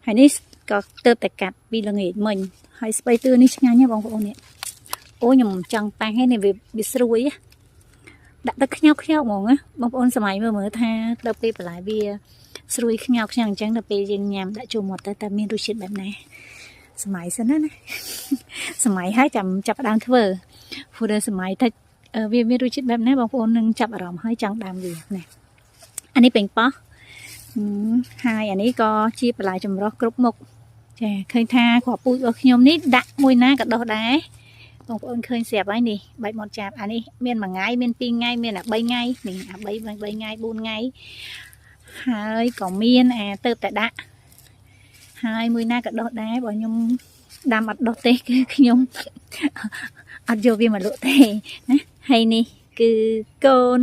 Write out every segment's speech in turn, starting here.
ហើយនេះក៏ទៅតែកាត់ពីល្ងាចមិញហើយស្បៃតឿនេះឆ្ងាញ់ណាបងប្អូននេះអូខ្ញុំចង់ប៉ះហ្នឹងវាស្រួយដាក់ទឹកខ្ញោកហ្មងណាបងប្អូនសម័យមើលថាដល់ពេលបន្លែវាស្រួយខ្ញោកអញ្ចឹងដល់ពេលយើងញ៉ាំដាក់ចូលមាត់ទៅតែមានរសជាតិបែបណាសម័យសិនណាសម័យហើយចាំចាប់ដើមធ្វើព្រោះដល់សម័យថាវាមានរសជាតិបែបណាបងប្អូននឹងចាប់អារម្មណ៍ហើយចង់ដាំវាណាអានេះពេញប៉ោះហើយអានេះក៏ជាបន្លែចម្រុះគ្រប់មុខចាឃើញថាគ្រាប់ពូជរបស់ខ្ញុំនេះដាក់មួយណាក៏ដុះដែរបងប្អូនឃើញស្រាប់ហើយនេះបែកមាត់ចាប់អានេះមាន1ថ្ងៃមាន2ថ្ងៃមាន3ថ្ងៃនេះអា3ថ្ងៃ4ថ្ងៃហើយក៏មានទៅតែដាក់ហើយមួយណាក៏ដុះដែរបើខ្ញុំដាំអត់ដុះទេគឺខ្ញុំអត់យកវាមកលក់ទេណាហើយនេះគឺកូន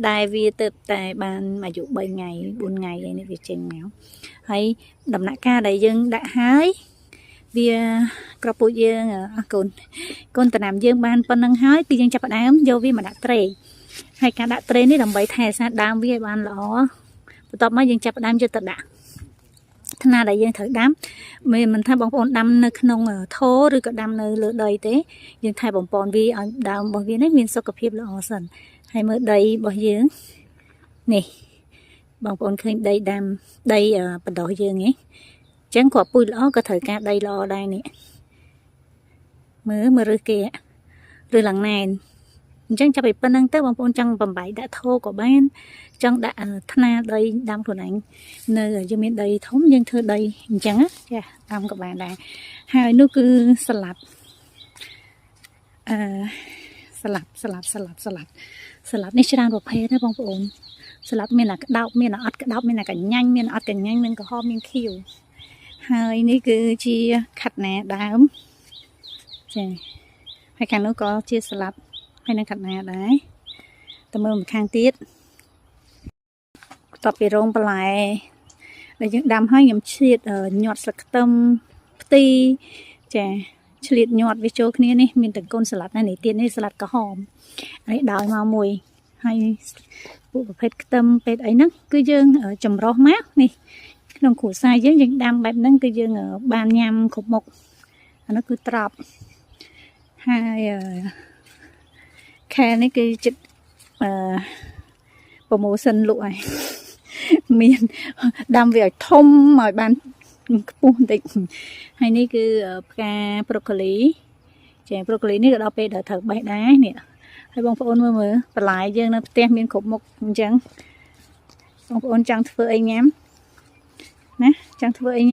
ដែលវាទៅតែបានអាយុ3ថ្ងៃ4ថ្ងៃឯនេះវាចេញមកហើយដំណាក់កាលដែលយើងដាក់ហើយវាក្របពូជយើងអរគុណកូនតំណាំយើងបានប៉ុណ្្នឹងហើយគឺយើងចាប់ផ្ដើមយកវាមកដាក់ត្រេហើយការដាក់ត្រេនេះដើម្បីថែរក្សាដើមវាឲ្យបានល្អបន្ទាប់មកយើងចាប់ផ្ដើមយកទៅដាក់ថ្នាលដែលយើងត្រូវដាំមិនថាបងប្អូនដាំនៅក្នុងថូឬក៏ដាំនៅលើដីទេយើងថែបំពន់វាឲ្យដើមរបស់វានេះមានសុខភាពល្អសិនហើយមើលដីរបស់យើងនេះបងប្អូនឃើញដីដាំដីបណ្ដោះយើងហ៎អញ្ចឹងគ្រាប់ពូជល្អក៏ត្រូវការដីល្អដែរនេះមើលរើសគេឬឡើងណែនអញ្ចឹងចាប់ពីប៉ុណ្្នឹងទៅបងប្អូនចង់បំបែកដាក់ថូក៏បានចង់ដាក់ថ្នាលដីដាំខ្លួនឯងនៅយើងមានដីធំយើងធ្វើដីអញ្ចឹងចាដាំក៏បានដែរហើយនោះគឺស្លាប់ស្លាប់នេះច្រើនប្រភេទណាបងប្អូនស្លាប់មានក្តោបមានអត់ក្តោបមានកញ្ញាញ់មានអត់កញ្ញាញ់មានក្រហមមានខៀវហើយនេះគឺជាខាត់ណាដើមចាហើយខាងនោះក៏ជាស្លាប់ហើយនឹងខាត់ណាដែរតើមើលម្ខាងទៀតបន្ទាប់ពីរងបន្លែដែលយើងដាំហើយខ្ញុំឆ្លៀតញាត់ស្លឹកខ្ទឹមផ្ទីចាឆ្លៀតញាត់វាចូលគ្នានេះមានទាំងកូនស្លាត់ណានេះទៀតនេះស្លាត់ក្រហមហើយដោយមកមួយហើយពួកប្រភេទខ្ទឹមពេទ្យអីហ្នឹងគឺយើងចម្រោះមកនេះក្នុងគ្រួសារយើងដាំបែបហ្នឹងគឺយើងបានញ៉ាំគ្រប់មុខអានោះគឺត្រប់ហើយខែនេះគឺចិត្តប្រម៉ូសិនលក់ហើយមានដាំវាឲ្យធំឲ្យបានខ្ពស់បន្តិចហើយនេះគឺផ្កាប្រូកូលីចាប្រូកូលីនេះក៏ដល់ពេលដល់ត្រូវបេះដែរនេះហើយបងប្អូនមើលបន្លែយើងនៅផ្ទះមានគ្រប់មុខអញ្ចឹងបងប្អូនចង់ធ្វើអីញ៉ាំណាចង់ធ្វើអី